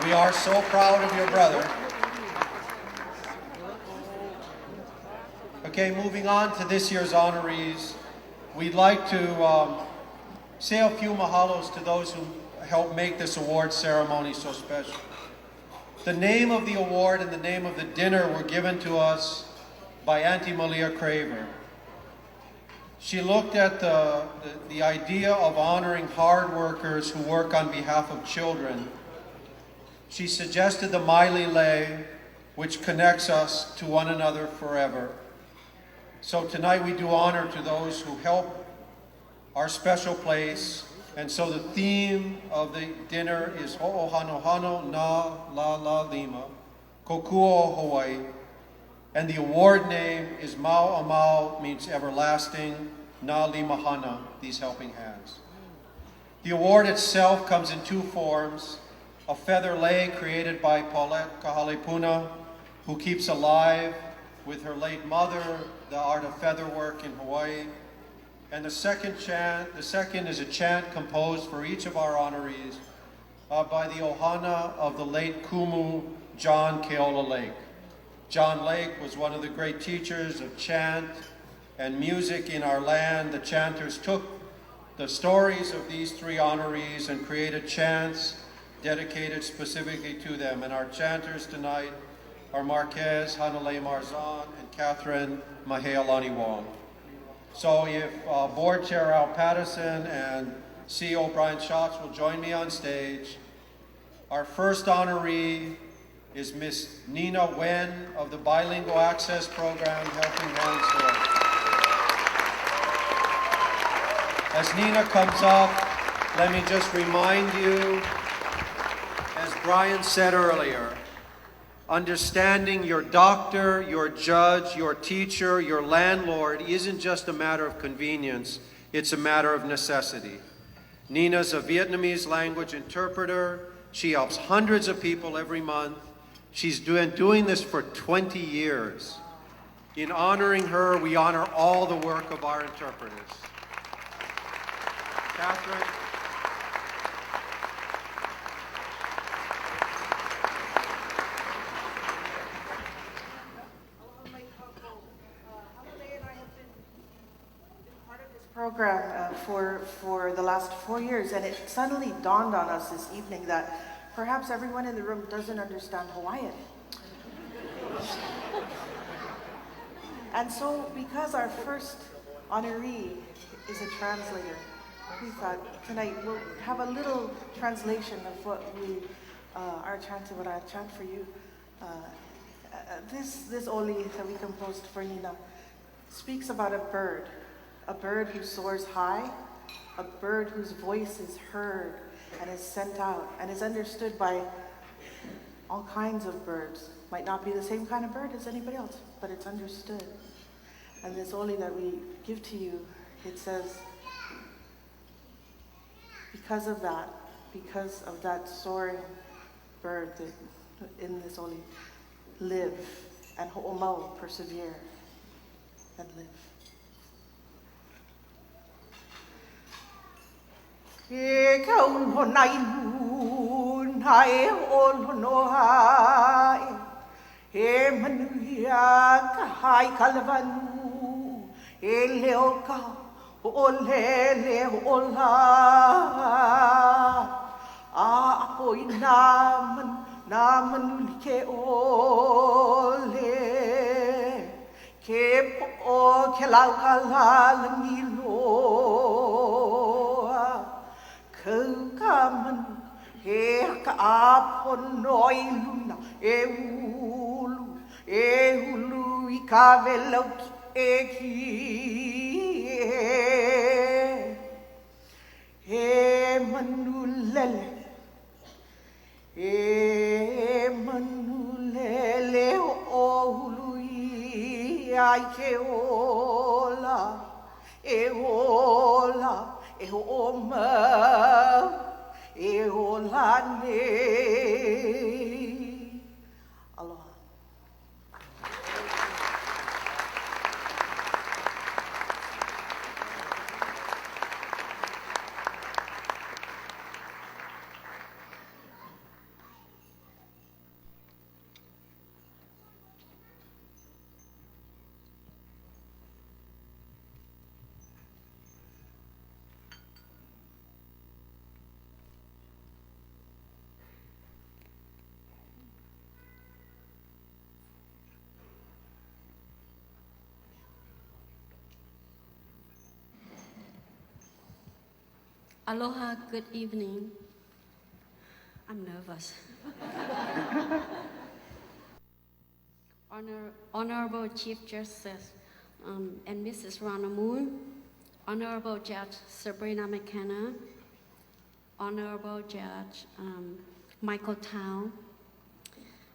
We are so proud of your brother. Okay, moving on to this year's honorees. We'd like to say a few mahalos to those who helped make this award ceremony so special. The name of the award and the name of the dinner were given to us by Auntie Malia Craver. She looked at the idea of honoring hard workers who work on behalf of children. She suggested the Maili Lei, which connects us to one another forever. So tonight we do honor to those who help our special place. And so the theme of the dinner is Ho'ohanohano na la la lima, Kokuo Hawaii. And the award name is Mau Amau, means everlasting, na limahana, these helping hands. The award itself comes in two forms. A feather lei created by Paulette Kahalepuna, who keeps alive with her late mother the art of feather work in Hawaii. And the second is a chant composed for each of our honorees by the Ohana of the late Kumu John Keola Lake. John Lake was one of the great teachers of chant and music in our land. The chanters took the stories of these three honorees and created chants dedicated specifically to them. And our chanters tonight are Marquez Hanalei Marzan and Catherine Mahealani Wong. So if Board Chair Al Patterson and CEO Brian Schatz will join me on stage. Our first honoree is Miss Nina Wen of the Bilingual Access Program, Helping Hands Here. As Nina comes up, let me just remind you, as Brian said earlier, understanding your doctor, your judge, your teacher, your landlord isn't just a matter of convenience, it's a matter of necessity. Nina's a Vietnamese language interpreter. She helps hundreds of people every month. She's been doing this for 20 years. In honoring her, we honor all the work of our interpreters. Catherine. Program for the last 4 years, and it suddenly dawned on us this evening that perhaps everyone in the room doesn't understand Hawaiian. And so, because our first honoree is a translator, we thought tonight we'll have a little translation of what we are chanting, what I chant for you. This oli that we composed for Nina speaks about a bird who soars high, a bird whose voice is heard and is sent out and is understood by all kinds of birds. Might not be the same kind of bird as anybody else, but it's understood. And this oli that we give to you, it says, because of that soaring bird that in this oli, live, and ho'omau, persevere, and live. E kaun honai lunai on honoai e manuia ka hai kalvanu e leo ka o le o la a apo naman ke ole ke po ke la kala ngilo Kaman he kaapon noi luna e ulu I kavelo e manulele o ulu ai ke ola e oma e olane. Aloha. Aloha, good evening. I'm nervous. Honorable Chief Justice and Mrs. Rana Moon, Honorable Judge Sabrina McKenna, Honorable Judge Michael Tao,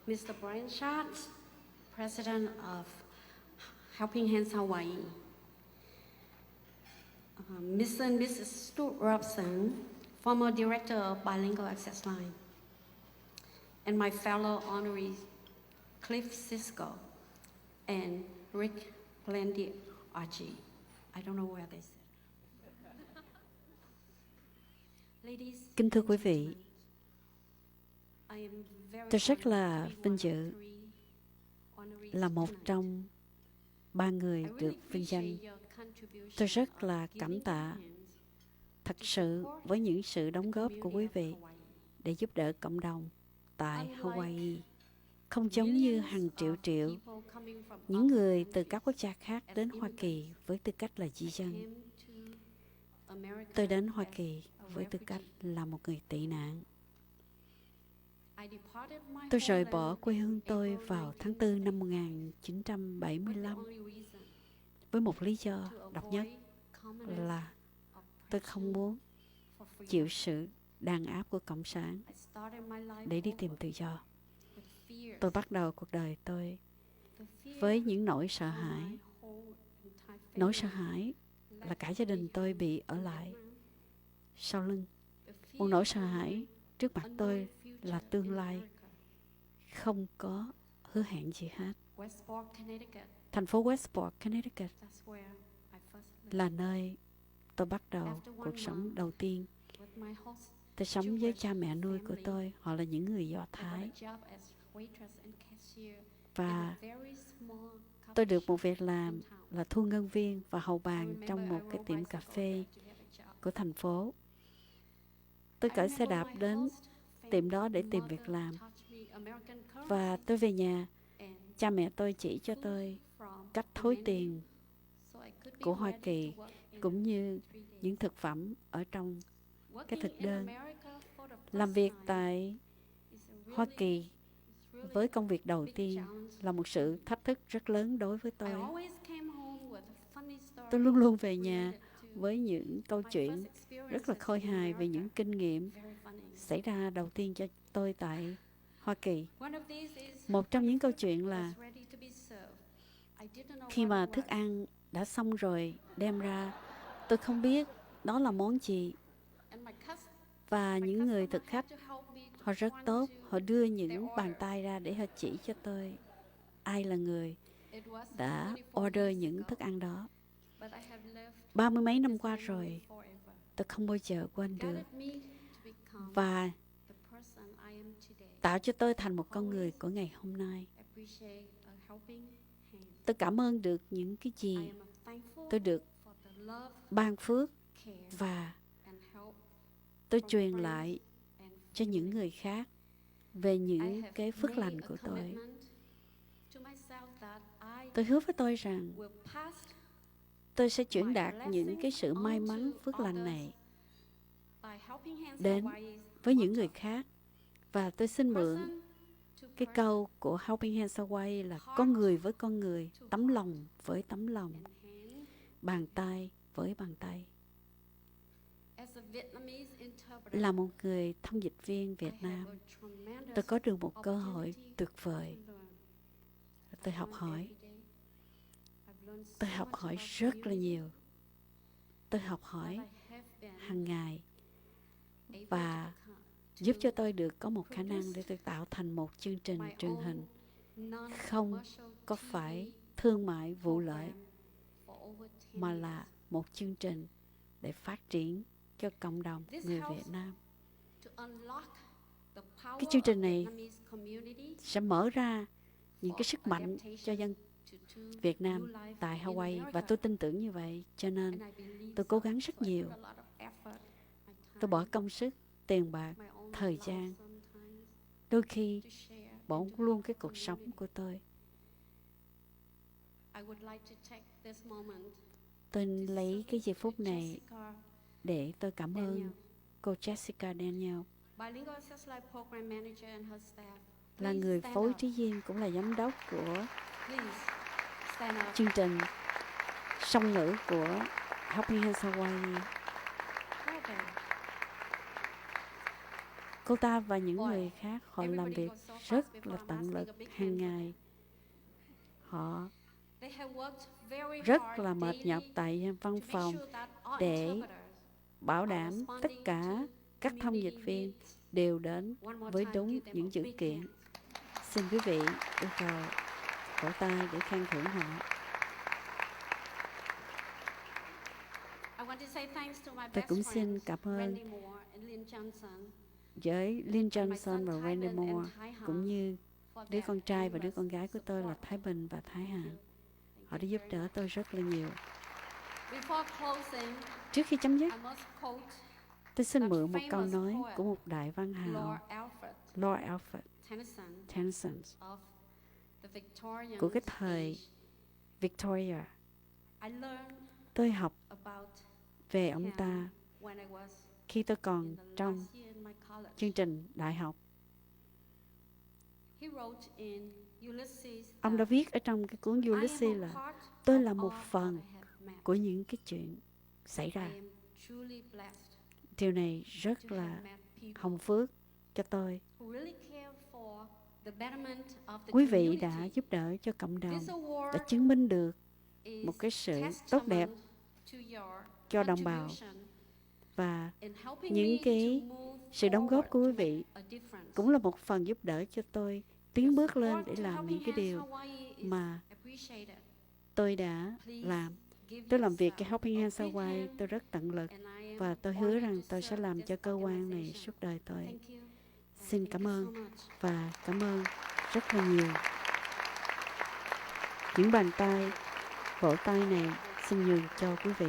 Mr. Brian Schatz, President of Helping Hands Hawaii, Mr. and Mrs. Stuart Robson, former Director of Bilingual Access Line, and my fellow honorees, Cliff Cisco and Rick Blandy Archie. I don't know where they said. Kính thưa quý vị, tôi rất là vinh dự là một trong 3 người được vinh danh. Tôi rất là cảm tạ thật sự với những sự đóng góp của quý vị để giúp đỡ cộng đồng tại Hawaii. Không giống như hàng triệu những người từ các quốc gia khác đến Hoa Kỳ với tư cách là di dân. Tôi đến Hoa Kỳ với tư cách là một người tị nạn. Tôi rời bỏ quê hương tôi vào tháng 4 năm 1975 với một lý do độc nhất là tôi không muốn chịu sự đàn áp của Cộng sản để đi tìm tự do. Tôi bắt đầu cuộc đời tôi với những nỗi sợ hãi. Nỗi sợ hãi là cả gia đình tôi bị ở lại sau lưng. Một nỗi sợ hãi trước mặt tôi là tương lai không có hứa hẹn gì hết. Thành phố Westport, Connecticut là nơi tôi bắt đầu cuộc sống đầu tiên. Tôi sống với cha mẹ nuôi của tôi, họ là những người Do Thái. Và tôi được một việc làm là thu ngân viên và hầu bàn trong một cái tiệm cà phê của thành phố. Tôi cởi xe đạp đến tiệm đó để tìm việc làm. Và tôi về nhà, cha mẹ tôi chỉ cho tôi cách thối tiền của Hoa Kỳ cũng như những thực phẩm ở trong cái thực đơn. Làm việc tại Hoa Kỳ với công việc đầu tiên là một sự thách thức rất lớn đối với tôi. Tôi luôn luôn về nhà với những câu chuyện rất là khôi hài về những kinh nghiệm xảy ra đầu tiên cho tôi tại Hoa Kỳ. Một trong những câu chuyện là khi mà thức ăn đã xong rồi đem ra, tôi không biết đó là món gì. Và những người thực khách, họ rất tốt, họ đưa những bàn tay ra để họ chỉ cho tôi ai là người đã order những thức ăn đó. 30 mấy năm qua rồi, tôi không bao giờ quên được. Và tạo cho tôi thành một con người của ngày hôm nay. Tôi cảm ơn được những cái gì tôi được ban phước và tôi truyền lại cho những người khác về những cái phước lành của tôi. Tôi hứa với tôi rằng tôi sẽ chuyển đạt những cái sự may mắn phước lành này đến với những người khác. Và tôi xin mượn cái câu của Helping Hands Hawaii là con người với con người, tấm lòng với tấm lòng, bàn tay với bàn tay. Là một người thông dịch viên Việt Nam, tôi có được một cơ hội tuyệt vời. Tôi học hỏi. Tôi học hỏi rất là nhiều. Tôi học hỏi hàng ngày và giúp cho tôi được có một khả năng để tôi tạo thành một chương trình truyền hình không có phải thương mại vụ lợi, mà là một chương trình để phát triển cho cộng đồng người Việt Nam. Cái chương trình này sẽ mở ra những cái sức mạnh cho dân Việt Nam tại Hawaii, và tôi tin tưởng như vậy, cho nên tôi cố gắng rất nhiều. Tôi bỏ công sức, tiền bạc, thời gian, đôi khi bỏ luôn cái cuộc sống của tôi. Tôi lấy cái giây phút này để tôi cảm ơn cô Jessica Daniel Bilingual Access Line Program Manager and her staff. là Please người stand phối up. trí viên cũng là giám đốc của Please stand up. chương trình song ngữ của Helping Hands Hawaii. Okay. Cô ta và những người khác họ làm việc rất là tận lực hàng ngày. Họ They have worked very rất hard là mệt nhọc daily tại văn to make phòng sure that our để interpreters bảo are đảm tất responding cả to các thông dịch viên community đều đến needs. One more với time, đúng give them những a dữ big kiện. hand. Xin quý vị yêu cầu vỗ tay để khen thưởng họ. I want to say thanks to my Tôi best cũng xin friends, cảm ơn Randy Moore and Lynn Johnson, với Lynn and my Johnson son và Thái Randy Bình and Moore, Thái Hà cũng như for đứa their con trai và đứa endless con gái của tôi là support. Thái Bình và Thái Hà. Thank Họ đã you giúp very đỡ much. tôi rất là nhiều. Before closing, Trước khi chấm dứt, I must quote tôi xin that mượn một câu famous nói poet, của một đại văn hào, Lord Alfred Lord Alfred Tennyson Tennyson, of the Victorian của cái thời age. Victoria. I learned Tôi học about về ông him ta when I was khi tôi còn in the trong last year in my college. chương trình đại học. He wrote in Ulysses Ông đã that viết ở trong cái cuốn I am Ulysses a là part tôi of là một all phần that I have met. của những cái chuyện xảy I ra. am truly blessed Điều này rất to là have met people hồng phước cho tôi. who really care for the betterment of the Quý vị community. đã giúp đỡ cho cộng đồng, This award đã chứng minh được is một cái sự testament tốt đẹp to your cho đồng bào contribution và in helping những me cái to move sự đóng góp forward của quý to vị make a difference. cũng là một phần giúp đỡ cho tôi tiến bước lên Support để to làm Helping những cái Hands điều Hawaii is mà appreciated. tôi đã Please làm. give Tôi làm việc yourself cho Helping a Hands big Hawaii, hand, tôi rất tận lực and I am và tôi hứa honored rằng to tôi sẽ serve làm this cho cơ quan này organization. suốt đời tôi. Thank you. Xin Thank cảm you ơn so much. và cảm ơn rất là nhiều. Những bàn tay, vỗ tay này xin nhường cho quý vị.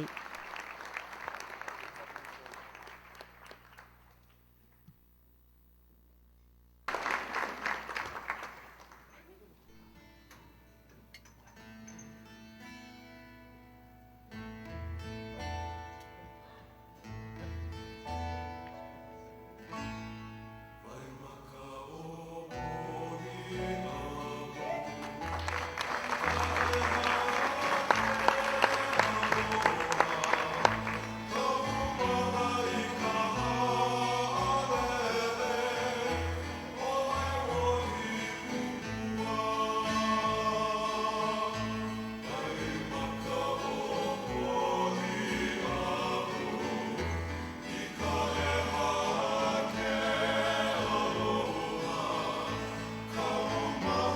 Come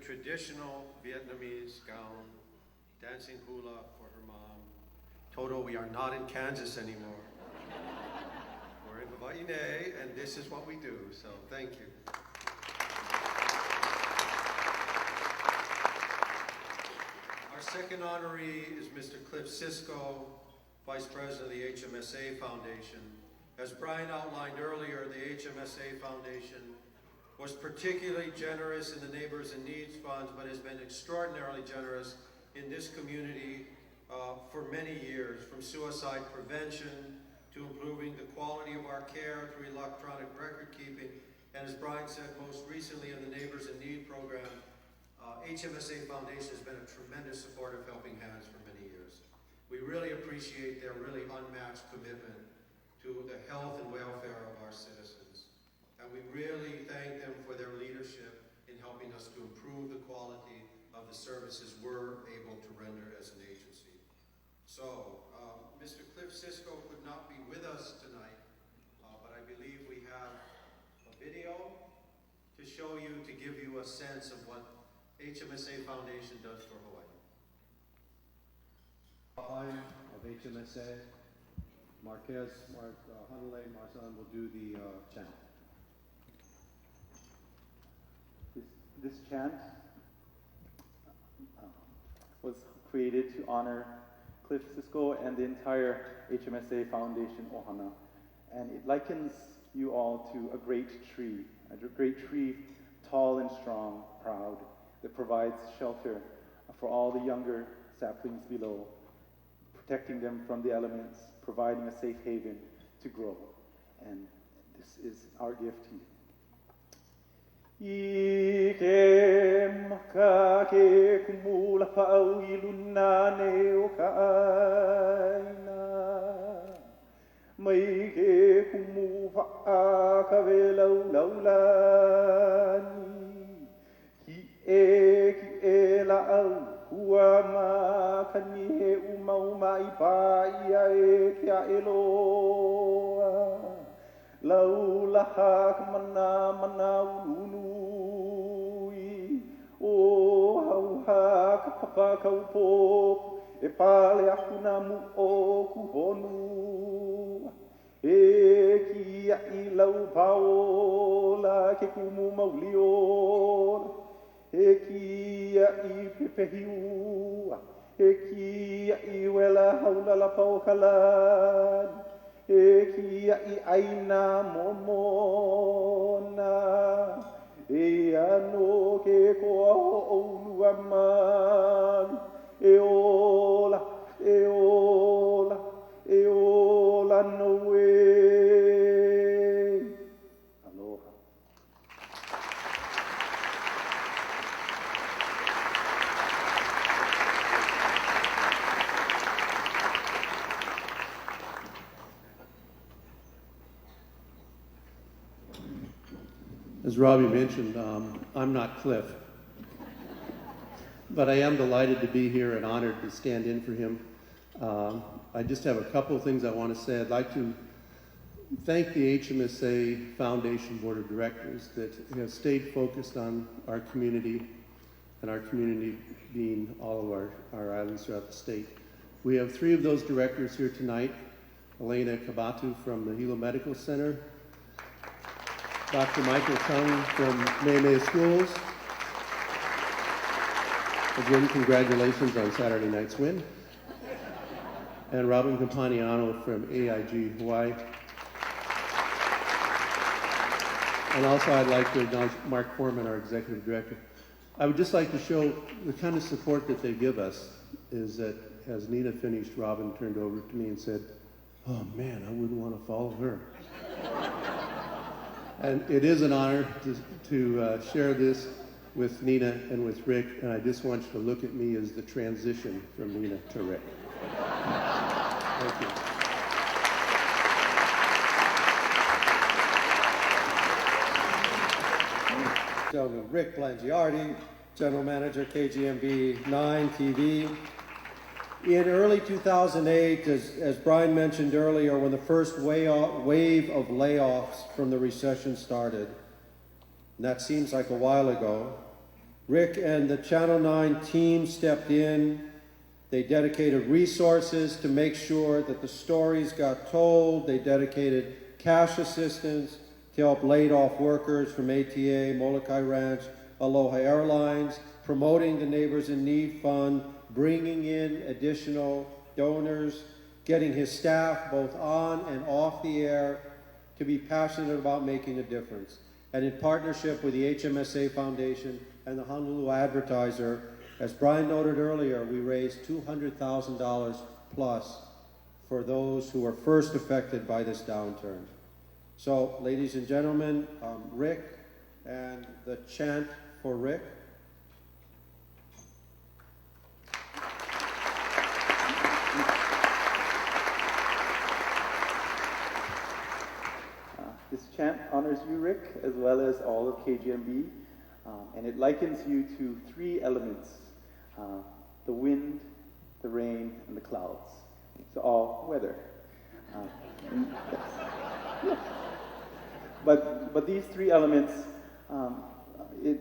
traditional Vietnamese gown, dancing hula for her mom. Toto, we are not in Kansas anymore. We're in Hawaii, and this is what we do, so thank you. Our second honoree is Mr. Cliff Cisco, Vice President of the HMSA Foundation. As Brian outlined earlier, the HMSA Foundation was particularly generous in the Neighbors in Needs funds, but has been extraordinarily generous in this community for many years, from suicide prevention to improving the quality of our care through electronic record keeping. And as Brian said, most recently in the Neighbors in Need program, HMSA Foundation has been a tremendous supportive helping hands for many years. We really appreciate their really unmatched commitment to the health and welfare of our citizens. And we really thank them for their leadership in helping us to improve the quality of the services we're able to render as an agency. So, Mr. Cliff Cisco could not be with us tonight, but I believe we have a video to show you, to give you a sense of what HMSA Foundation does for Hawaii. Of HMSA, Honorees, Marsan will do the chant. This chant was created to honor Cliff Cisco and the entire HMSA Foundation Ohana. And it likens you all to a great tree tall and strong, proud, that provides shelter for all the younger saplings below, protecting them from the elements, providing a safe haven to grow. And this is our gift to you. Ikem ka ke kumula pa'au iluna neo ka'aina Mai ke kumu pa'a ka velau laulani Ki e la'au hua ma kani he umau mai paia e kia eloa Laulaha mana unui o hauha ka pakakaupo e pale akuna mu o kuhonu e kia I lau paola ke kumu mauliola e kia I pepehiua e kia I wela haula la paukalani e kia I aina momona e ano ke koa ho'oulua manu e ola no e aloha. As Robbie mentioned, I'm not Cliff, but I am delighted to be here and honored to stand in for him. I just have a couple of things I want to say. I'd like to thank the HMSA Foundation Board of Directors that have stayed focused on our community, and our community being all of our islands throughout the state. We have 3 of those directors here tonight. Elena Kabatu from the Hilo Medical Center, Dr. Michael Chung from Mei Schools. Again, congratulations on Saturday night's win. And Robin Campaniano from AIG Hawaii. And also I'd like to acknowledge Mark Foreman, our executive director. I would just like to show the kind of support that they give us is that as Nina finished, Robin turned over to me and said, "Oh man, I wouldn't want to follow her." And it is an honor to share this with Nina and with Rick, and I just want you to look at me as the transition from Nina to Rick. Thank you. Gentleman Rick Blangiardi, General Manager, KGMB 9 TV. In early 2008, as Brian mentioned earlier, when the first wave of layoffs from the recession started, and that seems like a while ago, Rick and the Channel 9 team stepped in. They dedicated resources to make sure that the stories got told. They dedicated cash assistance to help laid off workers from ATA, Molokai Ranch, Aloha Airlines, promoting the Neighbors in Need Fund, bringing in additional donors, getting his staff both on and off the air to be passionate about making a difference. And in partnership with the HMSA Foundation and the Honolulu Advertiser, as Brian noted earlier, we raised $200,000 plus for those who were first affected by this downturn. So, ladies and gentlemen, Rick and the chant for Rick. This chant honors you, Rick, as well as all of KGMB, and it likens you to three elements, the wind, the rain, and the clouds. It's all weather. Yes. But these three elements, it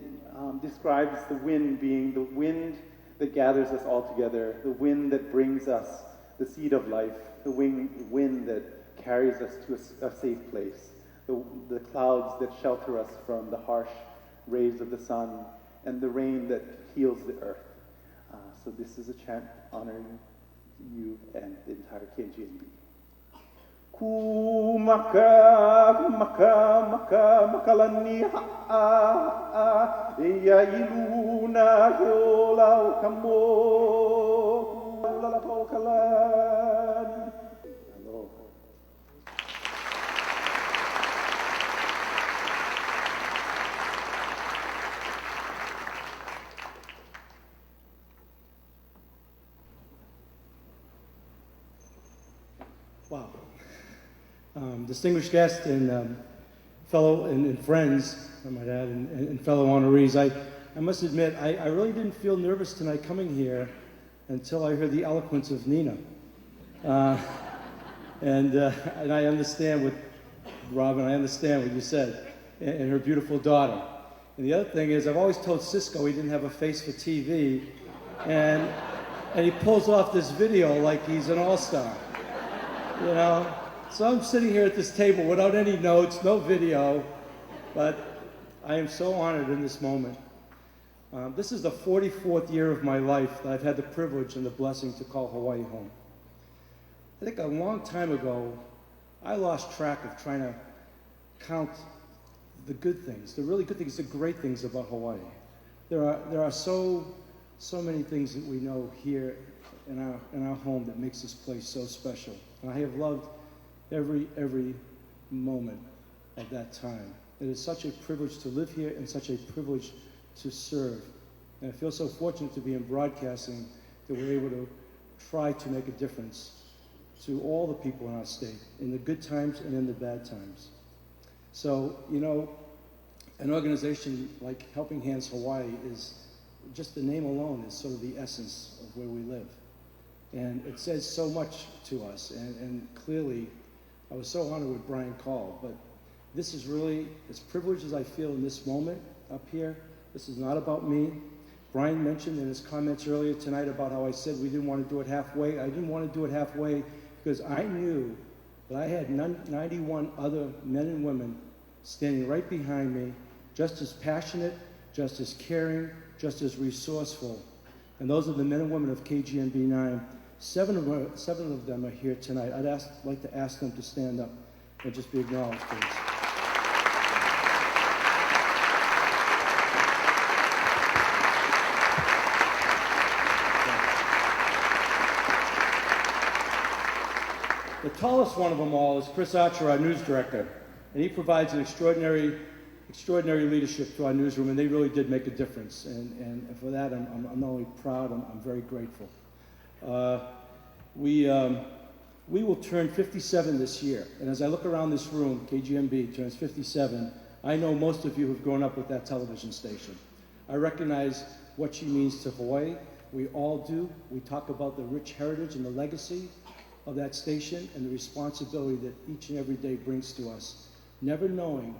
describes the wind being the wind that gathers us all together, the wind that brings us the seed of life, the wind that carries us to a safe place, the clouds that shelter us from the harsh rays of the sun, and the rain that heals the earth. So this is a chant honoring you and the entire KGMB. Ku maka maka maka makalani ha'a ia iluna hiolau kamo lalapau kalan. Hello. Wow. Distinguished guests and fellow and friends, I might add, and fellow honorees, I must admit, I really didn't feel nervous tonight coming here until I heard the eloquence of Nina. And I understand what, Robin, I understand what you said, and her beautiful daughter. And the other thing is, I've always told Cisco he didn't have a face for TV, and he pulls off this video like he's an all-star, you know? So I'm sitting here at this table without any notes, no video, but I am so honored in this moment. This is the 44th year of my life that I've had the privilege and the blessing to call Hawaii home. I think a long time ago, I lost track of trying to count the good things, the really good things, the great things about Hawaii. There are so many things that we know here in our home that makes this place so special. And I have loved every moment of that time. It is such a privilege to live here and such a privilege to serve. And I feel so fortunate to be in broadcasting that we're able to try to make a difference to all the people in our state, in the good times and in the bad times. So, you know, an organization like Helping Hands Hawaii is, just the name alone is sort of the essence of where we live. And it says so much to us, and clearly, I was so honored with Brian called, but this is really, as privileged as I feel in this moment up here, this is not about me. Brian mentioned in his comments earlier tonight about how I said we didn't want to do it halfway. I didn't want to do it halfway because I knew that I had 91 other men and women standing right behind me, just as passionate, just as caring, just as resourceful. And those are the men and women of KGMB 9. Seven of them are here tonight. I'd like to ask them to stand up and just be acknowledged, please. The tallest one of them all is Chris Archer, our news director, and he provides an extraordinary leadership to our newsroom, and they really did make a difference. And for that, I'm not only proud, I'm very grateful. We will turn 57 this year, and as I look around this room, KGMB turns 57. I know most of you have grown up with that television station. I recognize what she means to Hawaii. We all do. We talk about the rich heritage and the legacy of that station and the responsibility that each and every day brings to us, never knowing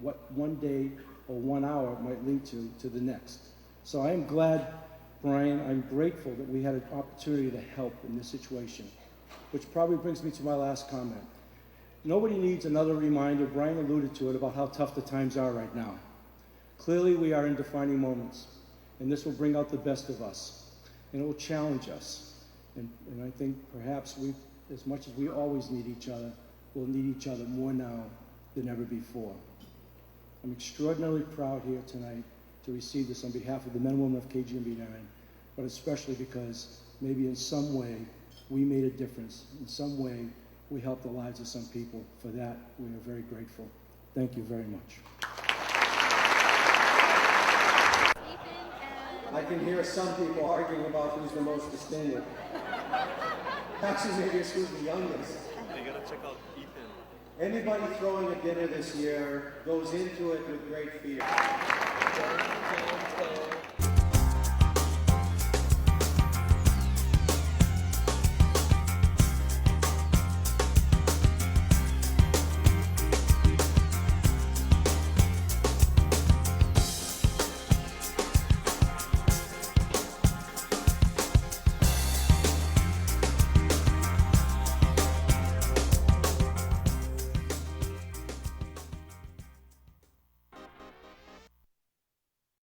what one day or 1 hour might lead to the next. So I am glad, Brian, I'm grateful that we had an opportunity to help in this situation, which probably brings me to my last comment. Nobody needs another reminder, Brian alluded to it, about how tough the times are right now. Clearly, we are in defining moments, and this will bring out the best of us, and it will challenge us. And I think perhaps we, as much as we always need each other, we'll need each other more now than ever before. I'm extraordinarily proud here tonight to receive this on behalf of the men and women of KGMB 9, but especially because maybe in some way we made a difference. In some way we helped the lives of some people. For that, we are very grateful. Thank you very much. I can hear some people arguing about who's the most distinguished. Actually, maybe it's who's the youngest. You gotta check out Ethan. Anybody throwing a dinner this year goes into it with great fear.